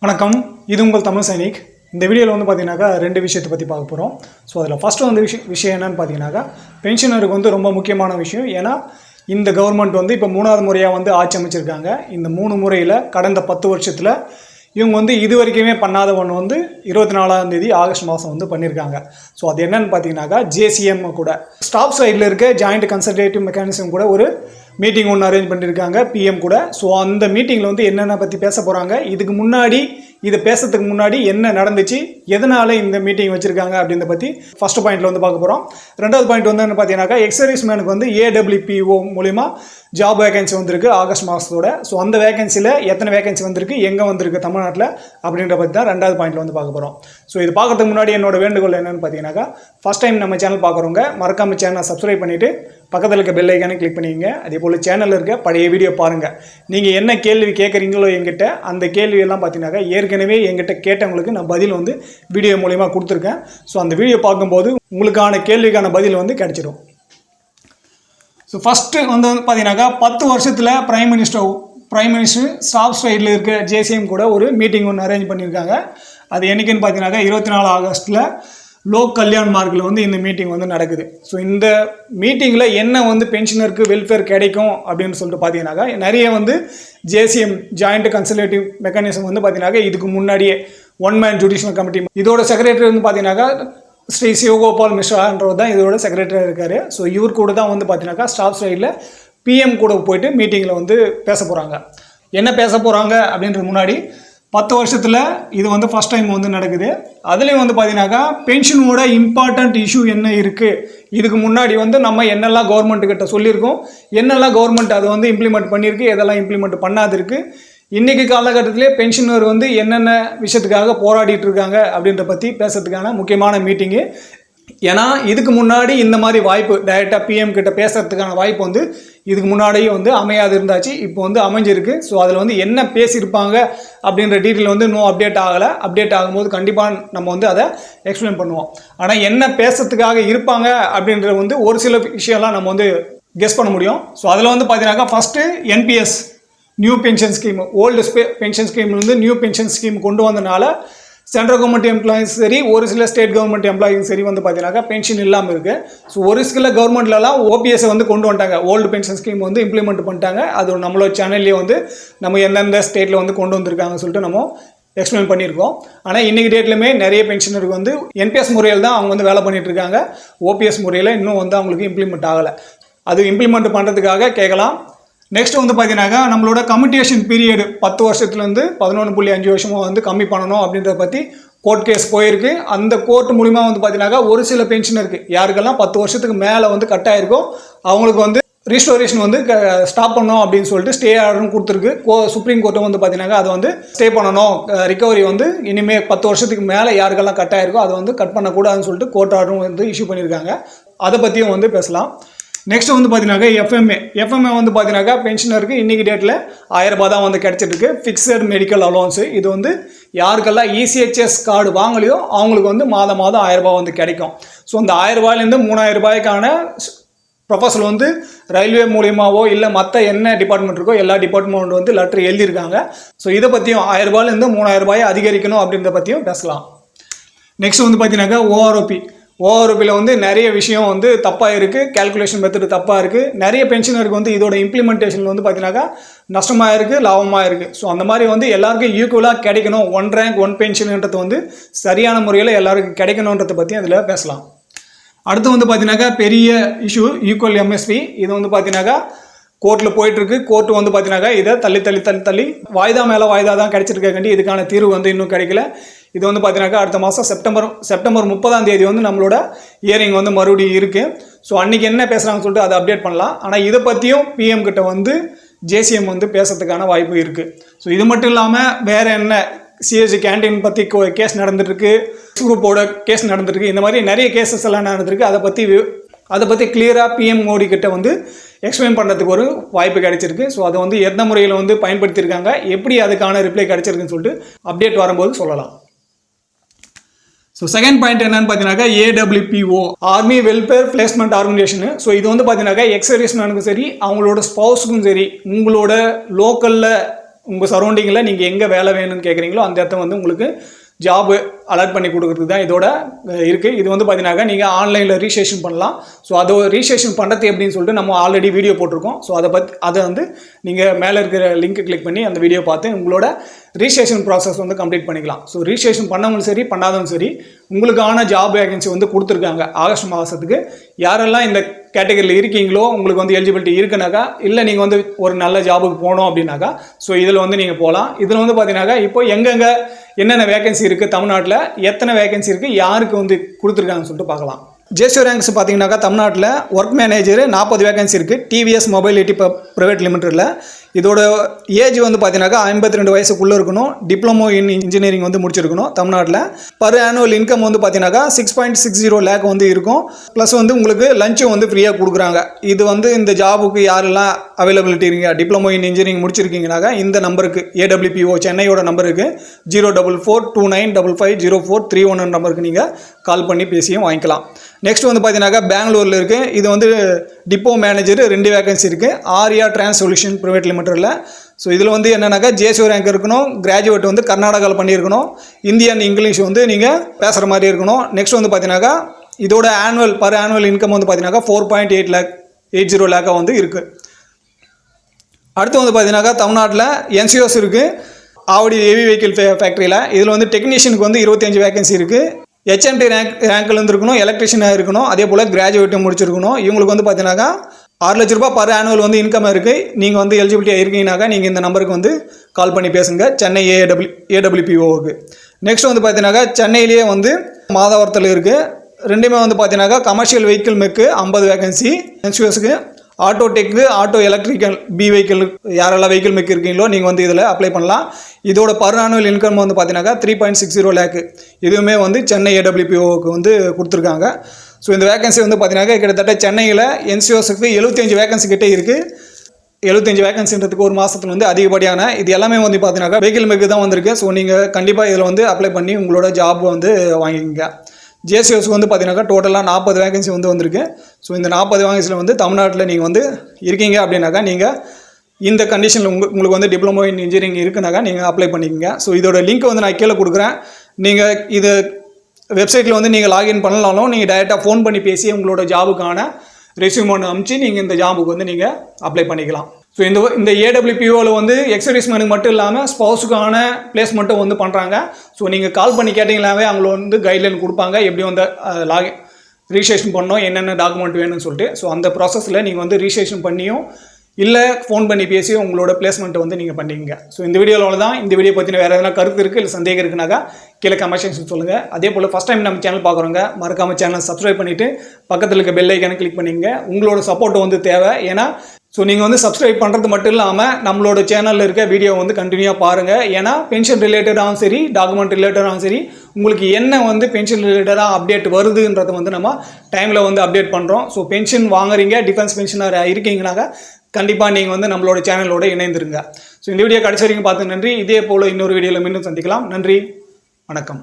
வணக்கம், இது உங்கள் தமிழ் சைனிக். இந்த வீடியோவில் வந்து பார்த்தீங்கன்னாக்கா ரெண்டு விஷயத்தை பற்றி பார்க்க போகிறோம். ஸோ அதில் ஃபஸ்ட்டு வந்து விஷயம் என்னென்னு பார்த்தீங்கன்னாக்கா பென்ஷனருக்கு வந்து ரொம்ப முக்கியமான விஷயம். ஏன்னா இந்த கவர்மெண்ட் வந்து இப்போ 3வது முறையாக வந்து ஆட்சி அமைச்சிருக்காங்க. இந்த 3 முறையில் கடந்த 10 வருஷத்தில் இவங்க வந்து இது வரைக்குமே பண்ணாத ஒன்று வந்து 24ஆம் தேதி ஆகஸ்ட் மாதம் வந்து பண்ணியிருக்காங்க. ஸோ அது என்னென்னு பார்த்தீங்கன்னாக்கா ஜேசிஎம் கூட ஸ்டாப் சைடில் இருக்க ஜாயிண்ட் கன்சல்டேட்டிவ் மெக்கானிசம் கூட ஒரு மீட்டிங் ஒன்று அரேஞ்ச் பண்ணியிருக்காங்க பிஎம் கூட. ஸோ அந்த மீட்டிங்கில் வந்து என்னென்ன பற்றி பேச போகிறாங்க, இதுக்கு முன்னாடி இதை பேசுறதுக்கு முன்னாடி என்ன நடந்துச்சு, எதனால் இந்த மீட்டிங் வச்சுருக்காங்க அப்படின்றத பற்றி ஃபஸ்ட்டு பாயிண்டில் வந்து பார்க்க போகிறோம். ரெண்டாவது பாயிண்ட் வந்து என்ன பார்த்தீங்கன்னாக்கா எக்ஸர்வீஸ் மேனுக்கு வந்து ஏடபிள்யூபிஓ மூலிமா ஜாப் வேகன்சி வந்திருக்கு ஆகஸ்ட் மாதத்தோட. ஸோ அந்த வேகன்சியில் எத்தனை வேகன்சி வந்திருக்கு, எங்கே வந்திருக்கு தமிழ்நாட்டில் அப்படின்ற பற்றி தான் ரெண்டாவது பாயிண்டில் வந்து பார்க்க போகிறோம். ஸோ இது பார்க்கறதுக்கு முன்னாடி என்னோட வேண்டுகோள் என்னென்னு பார்த்தீங்கன்னாக்கா ஃபஸ்ட் டைம் நம்ம சேனல் பார்க்குறவங்க மறக்காமல் சேனலை சப்ஸ்கிரைப் பண்ணிவிட்டு பக்கத்தில் இருக்க பெல் ஐக்கானே கிளிக் பண்ணிக்கங்க. அதே போல் சேனலில் இருக்க பழைய வீடியோ பாருங்கள். நீங்கள் என்ன கேள்வி கேட்குறீங்களோ எங்கிட்ட அந்த கேள்வியெல்லாம் பார்த்தீங்கன்னாக்கா ஏற்கனவே எங்கிட்ட கேட்டவங்களுக்கு நான் பதில் வந்து வீடியோ மூலிமா கொடுத்துருக்கேன். ஸோ அந்த வீடியோ பார்க்கும்போது உங்களுக்கான கேள்விக்கான பதில் வந்து கிடச்சிடும். ஸோ ஃபஸ்ட்டு வந்து பார்த்தீங்கன்னாக்கா 10 வருஷத்தில் பிரைம் மினிஸ்டர் ஸ்டாஃப் சைடில் இருக்க ஜேசிஎம் கூட ஒரு மீட்டிங் ஒன்று அரேஞ்ச் பண்ணியிருக்காங்க. அது என்றைக்குன்னு பார்த்தீங்கன்னாக்கா 24 ஆகஸ்ட்டில் லோக் கல்யாண் மார்க்கில் வந்து இந்த மீட்டிங் வந்து நடக்குது. ஸோ இந்த மீட்டிங்கில் என்ன வந்து பென்ஷனருக்கு வெல்ஃபேர் கிடைக்கும் அப்படின்னு சொல்லிட்டு பார்த்தீங்கன்னாக்கா நிறைய வந்து ஜேசிஎம் ஜாயிண்ட் கன்சல்டேட்டிவ் மெக்கானிசம் வந்து பார்த்தீங்கன்னாக்கா இதுக்கு முன்னாடியே 1 மேன் ஜுடிஷியல் கமிட்டி இதோட செக்ரட்டரி வந்து பார்த்தீங்கன்னாக்கா ஸ்ரீ சிவகோபால் மிஸ்ரான்றவர் தான் இதோட செக்ரட்டரியாக இருக்கார். ஸோ இவர் கூட தான் வந்து பார்த்தீங்கன்னாக்கா ஸ்டாஃப் சைடில் பிஎம் கூட போயிட்டு மீட்டிங்கில் வந்து பேச போகிறாங்க. என்ன பேச போகிறாங்க அப்படின்றது முன்னாடி 10 வருஷத்தில் இது வந்து ஃபஸ்ட் டைம் வந்து நடக்குது. அதுலேயும் வந்து பார்த்தீங்கன்னாக்கா பென்ஷனோட இம்பார்ட்டண்ட் இஷ்யூ என்ன இருக்குது, இதுக்கு முன்னாடி வந்து நம்ம என்னெல்லாம் கவர்மெண்ட்டுக்கிட்ட சொல்லியிருக்கோம், என்னெல்லாம் கவர்மெண்ட் அதை வந்து இம்ப்ளிமெண்ட் பண்ணியிருக்கு, எதெல்லாம் இம்ப்ளிமெண்ட் பண்ணாது இருக்குது, இன்றைக்கி காலகட்டத்திலே பென்ஷனர் வந்து என்னென்ன விஷயத்துக்காக போராடிட்டு இருக்காங்க அப்படின்ற பற்றி பேசுறதுக்கான முக்கியமான மீட்டிங்கு. ஏன்னா இதுக்கு முன்னாடி இந்த மாதிரி வாய்ப்பு டைரெக்டாக பிஎம் கிட்ட பேசுறதுக்கான வாய்ப்பு வந்து இதுக்கு முன்னாடியும் வந்து அமையாது இருந்தாச்சு, இப்போ வந்து அமைஞ்சிருக்கு. ஸோ அதில் வந்து என்ன பேசியிருப்பாங்க அப்படின்ற டீட்டெயில் வந்து இன்னும் அப்டேட் ஆகலை. அப்டேட் ஆகும்போது கண்டிப்பாக நம்ம வந்து அதை எக்ஸ்பிளைன் பண்ணுவோம். ஆனால் என்ன பேசுறதுக்காக இருப்பாங்க அப்படின்ற வந்து ஒரு சில விஷயம்லாம் நம்ம வந்து கெஸ் பண்ண முடியும். ஸோ அதில் வந்து பார்த்தீங்கன்னாக்கா first NPS new pension scheme, old pension ஸ்கீம்லேருந்து நியூ பென்ஷன் ஸ்கீம் கொண்டு வந்தனால சென்ட்ரல் கவர்மெண்ட் எம்ப்ளாயிஸ் சரி, ஒரு சில ஸ்டேட் கவர்மெண்ட் எம்ப்ளாயிஸ் சரி வந்து பார்த்தீங்கன்னாக்கா பென்ஷன் இல்லாமல் இருக்குது. ஸோ ஒரு சில கவர்மெண்ட்லலாம் ஓபிஎஸ்ஸை வந்து கொண்டு வந்துட்டாங்க, ஓல்டு பென்ஷன் ஸ்கீம் வந்து இம்ப்ளிமெண்ட் பண்ணிட்டாங்க. அது நம்மளோட சேனல்லே வந்து நம்ம எந்தெந்த ஸ்டேட்டில் வந்து கொண்டு வந்திருக்காங்கன்னு சொல்லிட்டு நம்ம எக்ஸ்பிளைன் பண்ணியிருக்கோம். ஆனால் இன்றைக்கி டேட்லையுமே நிறைய பென்ஷனருக்கு வந்து என்பிஎஸ் முறையில் தான் அவங்க வந்து வேலை பண்ணிகிட்டு இருக்காங்க. ஓபிஎஸ் முறையில் இன்னும் வந்து அவங்களுக்கு இம்ப்ளிமெண்ட் ஆகலை. அது இம்ப்ளிமெண்ட் பண்ணுறதுக்காக கேட்கலாம். நெக்ஸ்ட் வந்து பார்த்தீங்கன்னாக்கா நம்மளோட கம்யூட்டேஷன் பீரியடு 10 வருஷத்துலேருந்து 11.5 வருஷமாக வந்து கம்மி பண்ணணும் அப்படின்றத பற்றி கோர்ட் கேஸ் போயிருக்கு. அந்த கோர்ட் மூலிமா வந்து பார்த்தீங்கன்னாக்கா ஒரு சில பென்ஷனருக்கு யாருக்கெல்லாம் 10 வருஷத்துக்கு மேலே வந்து கட் ஆகிருக்கோ அவங்களுக்கு வந்து ரீஸ்டோரேஷன் வந்து ஸ்டாப் பண்ணணும் அப்படின்னு சொல்லிட்டு ஸ்டே ஆர்டரும் கொடுத்துருக்கு. சுப்ரீம் கோர்ட்டும் வந்து பார்த்தீங்கன்னாக்கா அதை வந்து ஸ்டே பண்ணணும், ரிகவரி வந்து இனிமேல் 10 வருஷத்துக்கு மேலே யாருக்கெல்லாம் கட் ஆகிருக்கோ அதை வந்து கட் பண்ணக்கூடாதுன்னு சொல்லிட்டு கோர்ட் ஆர்டரும் வந்து இஷ்யூ பண்ணியிருக்காங்க. அதை பற்றியும் வந்து பேசலாம். நெக்ஸ்ட் வந்து பார்த்தீங்கன்னாக்கா எஃப்எம்ஏ வந்து பார்த்தீங்கன்னாக்கா பென்ஷனருக்கு இன்றைக்கி டேட்டில் 1000 ரூபாய் தான் வந்து கிடச்சிட்ருக்கு. ஃபிக்ஸட் மெடிக்கல் அலோன்ஸு இது வந்து யாருக்கெல்லாம் இசிஹெச்எஸ் கார்டு வாங்கலையோ அவங்களுக்கு வந்து மாதம் 1000 ரூபாய் வந்து கிடைக்கும். ஸோ அந்த 1000 ரூபாயிலேருந்து 3000 ரூபாய்க்கான ப்ரொபோசல் வந்து ரயில்வே மூலியமாவோ இல்லை மற்ற என்ன டிபார்ட்மெண்ட் இருக்கோ எல்லா டிபார்ட்மெண்ட் வந்து லெட்டர் எழுதியிருக்காங்க. ஸோ இதை பற்றியும் 1000 ரூபாயிலேருந்து 3000 ரூபாயை அதிகரிக்கணும் அப்படின்றத பற்றியும் பேசலாம். நெக்ஸ்ட் வந்து பார்த்தீங்கன்னாக்கா ஓஆர்ஓபியில் வந்து நிறைய விஷயம் வந்து தப்பாக இருக்குது, கேல்குலேஷன் மெத்தடு தப்பாக இருக்குது. நிறைய பென்ஷனருக்கு வந்து இதோட இம்ப்ளிமெண்டேஷன் வந்து பார்த்தீங்கன்னாக்கா நஷ்டமாக இருக்குது, லாபமாக இருக்குது. ஸோ அந்த மாதிரி வந்து எல்லாருக்கும் ஈக்குவலாக கிடைக்கணும், 1 ரேங்க் 1 பென்ஷன்ன்றது வந்து சரியான முறையில் எல்லாருக்கும் கிடைக்கணுன்றதை பற்றி அதில் பேசலாம். அடுத்து வந்து பார்த்தீங்கன்னாக்கா பெரிய இஷ்யூ ஈக்குவல் எம்எஸ்பி. இது வந்து பார்த்தீங்கன்னாக்கா கோர்ட்டில் போயிட்டுருக்கு. கோர்ட்டு வந்து பார்த்தீங்கன்னாக்கா இதை தள்ளி வாய்தா மேலே வாய்தா தான் கிடைச்சிருக்காண்டி இதுக்கான தீர்வு வந்து இன்னும் கிடைக்கல. இது வந்து பார்த்தீங்கன்னாக்கா அடுத்த மாதம் செப்டம்பர் 30ஆம் தேதி வந்து நம்மளோட ஹியரிங் வந்து மறுபடியும் இருக்குது. ஸோ அன்றைக்கி என்ன பேசுகிறாங்கன்னு சொல்லிட்டு அதை அப்டேட் பண்ணலாம். ஆனால் இதை பற்றியும் பிஎம் கிட்ட வந்து ஜேசிஎம் வந்து பேசுறதுக்கான வாய்ப்பு இருக்குது. ஸோ இது மட்டும் இல்லாமல் வேறு என்ன சிஎஸ்சி கேண்டீன் பற்றி கேஸ் நடந்துட்டுருக்கு, குரூப்போட கேஸ் நடந்துருக்கு, இந்த மாதிரி நிறைய கேசஸ் எல்லாம் நடந்துருக்கு. அதை பற்றி கிளியராக பிஎம் மோடி கிட்ட வந்து எக்ஸ்பிளைன் பண்ணுறதுக்கு ஒரு வாய்ப்பு கிடைச்சிருக்கு. ஸோ அதை வந்து எந்த முறையில் வந்து பயன்படுத்தியிருக்காங்க, எப்படி அதுக்கான ரிப்ளை கிடைச்சிருக்குன்னு சொல்லிட்டு அப்டேட் வரும்போது சொல்லலாம். ஸோ செகண்ட் பாயிண்ட் என்னன்னு பார்த்தீங்கன்னாக்கா AWPO army welfare placement organisation. So இது வந்து பார்த்தீங்கன்னாக்கா எக்ஸ் சர்வீஸ் மேனுக்கும் சரி அவங்களோட ஸ்பவுஸுக்கும் சரி உங்களோட லோக்கலில் உங்கள் சரௌண்டிங்கில் நீங்கள் எங்கே வேலை வேணும்னு கேட்குறீங்களோ அந்த இடத்த வந்து உங்களுக்கு ஜாபு அலாட் பண்ணி கொடுக்குறதுக்கு தான் இதோட இருக்குது. இது வந்து பார்த்தீங்கன்னாக்கா நீங்கள் ஆன்லைனில் ரிஜிஸ்ட்ரேஷன் பண்ணலாம். ஸோ அதை ரிஜிஸ்ட்ரேஷன் பண்ணுறது எப்படின்னு சொல்லிட்டு நம்ம ஆல்ரெடி வீடியோ போட்டிருக்கோம். ஸோ அதை வந்து நீங்கள் மேலே இருக்கிற லிங்க் கிளிக் பண்ணி அந்த வீடியோ பார்த்து உங்களோட ரிஜிஸ்ட்ரேஷன் ப்ராசஸ் வந்து கம்ப்ளீட் பண்ணிக்கலாம். ஸோ ரிஜிஸ்ட்ரேஷன் பண்ணவங்களும் சரி பண்ணாதவங்களும் சரி உங்களுக்கான ஜாப் வேகன்சி வந்து கொடுத்துருக்காங்க. ஆகஸ்ட் மாதத்துக்கு யாரெல்லாம் இந்த கேட்டகரியில் இருக்கீங்களோ உங்களுக்கு வந்து எலிஜிபிலிட்டி இருக்குனாக்கா, இல்லை நீங்கள் வந்து ஒரு நல்ல ஜாபுக்கு போகணும் அப்படின்னாக்கா ஸோ இதில் வந்து நீங்கள் போகலாம். இதில் வந்து பார்த்தீங்கன்னாக்கா இப்போ எங்கெங்கே என்னென்ன வேகன்சி இருக்குது, தமிழ்நாட்டில் எத்தனை வேகன்சி இருக்குது, யாருக்கு வந்து கொடுத்துருக்காங்கன்னு சொல்லிட்டு பார்க்கலாம். ஜேசியோ ரேங்க்ஸ் பார்த்தீங்கன்னாக்கா தமிழ்நாட்டில் ஒர்க் மேனேஜர் 40 வேகன்சி இருக்குது. டிவிஎஸ் மொபைலிட்டி ப்ரைவேட் லிமிட்டடில் இதோட ஏஜ் வந்து பார்த்தீங்கன்னாக்கா 52 வயசுக்குள்ளே இருக்கணும். டிப்ளமோ இன் இன்ஜினியரிங் வந்து முடிச்சிருக்கணும் தமிழ்நாட்டில். பர் ஆனுவல் இன்கம் வந்து பார்த்தீங்கன்னாக்கா 6.60 லேக் வந்து இருக்கும். ப்ளஸ் வந்து உங்களுக்கு லஞ்சும் வந்து ஃப்ரீயாக கொடுக்குறாங்க. இது வந்து இந்த ஜாபுக்கு யாரெல்லாம் அவைலபிலிட்டி இருக்கீங்க, டிப்ளமோ இன் இன்ஜினியரிங் முடிச்சிருக்கீங்கனாக்கா இந்த நம்பருக்கு AWPO சென்னையோட நம்பருக்கு 04429550431 நம்பருக்கு நீங்கள் கால் பண்ணி பேசியும் வாங்கிக்கலாம். நெக்ஸ்ட் வந்து பார்த்தீங்கன்னாக்கா பெங்களூரில் இருக்குது. இது வந்து டிப்போ மேனேஜர் 2 வேகன்சி இருக்குது. ஆர்யா டிரான்ஸ் சொல்யூஷன் ப்ரைவேட் லிமிட்டடில். ஸோ இதில் வந்து என்னன்னாக்கா ஜேசியோ ரேங்க் இருக்கணும், கிராஜுவேட் வந்து கர்நாடகாவில் பண்ணியிருக்கணும், இந்தியன் இங்கிலீஷ் வந்து நீங்கள் பேசுகிற மாதிரி இருக்கணும். நெக்ஸ்ட் வந்து பார்த்தீங்கன்னாக்கா இதோட பர் ஆனுவல் இன்கம் வந்து பார்த்தீங்கன்னாக்கா 4.80 லேக்காக வந்து இருக்குது. அடுத்து வந்து பார்த்தீங்கன்னாக்கா தமிழ்நாட்டில் NCOs இருக்குது. ஆவடி ஹெவி வெஹிக்கிள் ஃபேக்ட்ரியில் இதில் வந்து டெக்னீஷியனுக்கு வந்து 25 வேகன்சி இருக்குது. HMT ரேங்க்ல இருக்கணும், எலக்ட்ரிஷியனாக இருக்கணும், அதே போல் கிராஜுவேட்டும் முடிச்சிருக்கணும். இவங்களுக்கு வந்து பார்த்தீங்கன்னாக்கா 6 லட்ச ரூபாய் பர் ஆனுவல் வந்து இன்கம் இருக்குது. நீங்கள் வந்து எலிஜிபிலிட்டியாக இருக்கீங்கன்னாக்கா நீங்கள் இந்த நம்பருக்கு வந்து கால் பண்ணி பேசுங்க, சென்னை AWPOவுக்கு. நெக்ஸ்ட் வந்து பார்த்தீங்கன்னாக்கா சென்னையிலேயே வந்து மாதவரத்தில் இருக்குது. ரெண்டுமே வந்து பார்த்தீங்கன்னாக்கா கமர்ஷியல் வெஹிக்கிள் மெக்கு 50 வேகன்சி NCOஸ்க்கு. ஆட்டோ டெக்கு, ஆட்டோ எலக்ட்ரிக்கல் வெஹிக்கிள் யாரெல்லாம் வெஹிக்கிள் மெக் இருக்கீங்களோ நீங்கள் வந்து இதில் அப்ளை பண்ணலாம். இதோட பர் ஆனுவல் இன்கம் வந்து பார்த்தீங்கன்னாக்கா 3.60 லேக்கு. இதுவுமே வந்து சென்னை AWPOவுக்கு வந்து கொடுத்துருக்காங்க. ஸோ இந்த வேகன்சி வந்து பார்த்தீங்கன்னாக்கா கிட்டத்தட்ட சென்னையில் NCOஸ்க்கு 75 வேகன்சி கிட்டே இருக்குது. 75 வேகன்சின்றதுக்கு ஒரு மாதத்துல வந்து அதிகப்படியான இது எல்லாமே வந்து பார்த்தீங்கன்னாக்கா வெஹிக்கிள் மெக்கு தான் வந்திருக்கு. ஸோ நீங்கள் கண்டிப்பாக இதில் வந்து அப்ளை பண்ணி உங்களோட ஜாப் வந்து வாங்கிக்கோங்க. ஜேசிஓஸ்க்கு வந்து பார்த்தீங்கன்னாக்கா டோட்டலாக 40 வேகன்சி வந்து வந்திருக்கு. ஸோ இந்த 40 வேகன்சியில் வந்து தமிழ்நாட்டில் நீங்கள் வந்து இருக்கீங்க அப்படின்னாக்கா நீங்கள் இந்த கண்டிஷனில் உங்களுக்கு வந்து டிப்ளமோ இன் இன்ஜினியரிங் இருக்குனாக்கா நீங்கள் அப்ளை பண்ணிக்கோங்க. ஸோ இதோட லிங்க் வந்து நான் கீழே கொடுக்குறேன். நீங்கள் இது வெப்சைட்டில் வந்து நீங்கள் லாகின் பண்ணலாலும் நீங்கள் டைரெக்டாக ஃபோன் பண்ணி பேசி உங்களோட ஜாபுக்கான ரெஸ்யூம் ஒன்று அனுப்பிச்சு நீங்கள் இந்த ஜாபுக்கு வந்து நீங்கள் அப்ளை பண்ணிக்கலாம். ஸோ இந்த AWPOவில் வந்து எக்ஸர்வீஸ்மேனுக்கு மட்டும் இல்லாமல் ஸ்பௌஸுக்கான பிளேஸ்மெண்ட்டும் வந்து பண்ணுறாங்க. ஸோ நீங்கள் கால் பண்ணி கேட்டிங்களாவே அவங்க வந்து கைட்லைன் கொடுப்பாங்க, எப்படி வந்து ரிஜிஸ்ட்ரேஷன் பண்ணோம், என்னென்ன டாக்குமெண்ட் வேணும்னு சொல்லிட்டு. ஸோ அந்த ப்ராசஸில் நீங்கள் வந்து ரிஜிஸ்ட்ரேஷன் பண்ணியும் இல்லை ஃபோன் பண்ணி பேசி உங்களோட பிளேஸ்மெண்ட்டை வந்து நீங்கள் பண்ணிக்கங்க. ஸோ இந்த வீடியோவில் தான் இந்த வீடியோ பற்றின வேறு எதனா கருத்து இருக்குது இல்லை சந்தேகம் இருக்குனாக்கா கீழே கமெண்ட் செக்ஷன் சொல்லுங்கள். அதே போல் ஃபஸ்ட் டைம் நம்ம சேனல் பார்க்குறோங்க மறக்காமல் சேனலை சப்ஸ்கிரைப் பண்ணிவிட்டு பக்கத்தில் இருக்க பெல் ஐக்கானை கிளிக் பண்ணிங்க. உங்களோட சப்போர்ட் வந்து தேவை. ஏன்னா ஸோ நீங்கள் வந்து சப்ஸ்கிரைப் பண்ணுறது மட்டும் இல்லாமல் நம்மளோட சேனலில் இருக்க வீடியோ வந்து கண்டினியூவாக பாருங்கள். ஏன்னா பென்ஷன் ரிலேட்டடாகவும் சரி, டாக்குமெண்ட் ரிலேட்டடாகவும் சரி, உங்களுக்கு என்ன வந்து பென்ஷன் ரிலேட்டடாக அப்டேட் வருதுன்றதை வந்து நம்ம டைமில் வந்து அப்டேட் பண்ணுறோம். ஸோ பென்ஷன் வாங்குறீங்க, டிஃபென்ஸ் பென்ஷனாக இருக்கீங்கனாக்கா கண்டிப்பாக நீங்கள் வந்து நம்மளோட சேனலோட இணைந்துருங்க. ஸோ இந்த வீடியோ கடைசி வரைக்கும் பார்த்து நன்றி. இதே போல் இன்னொரு வீடியோவில் மீண்டும் சந்திக்கலாம். நன்றி, வணக்கம்.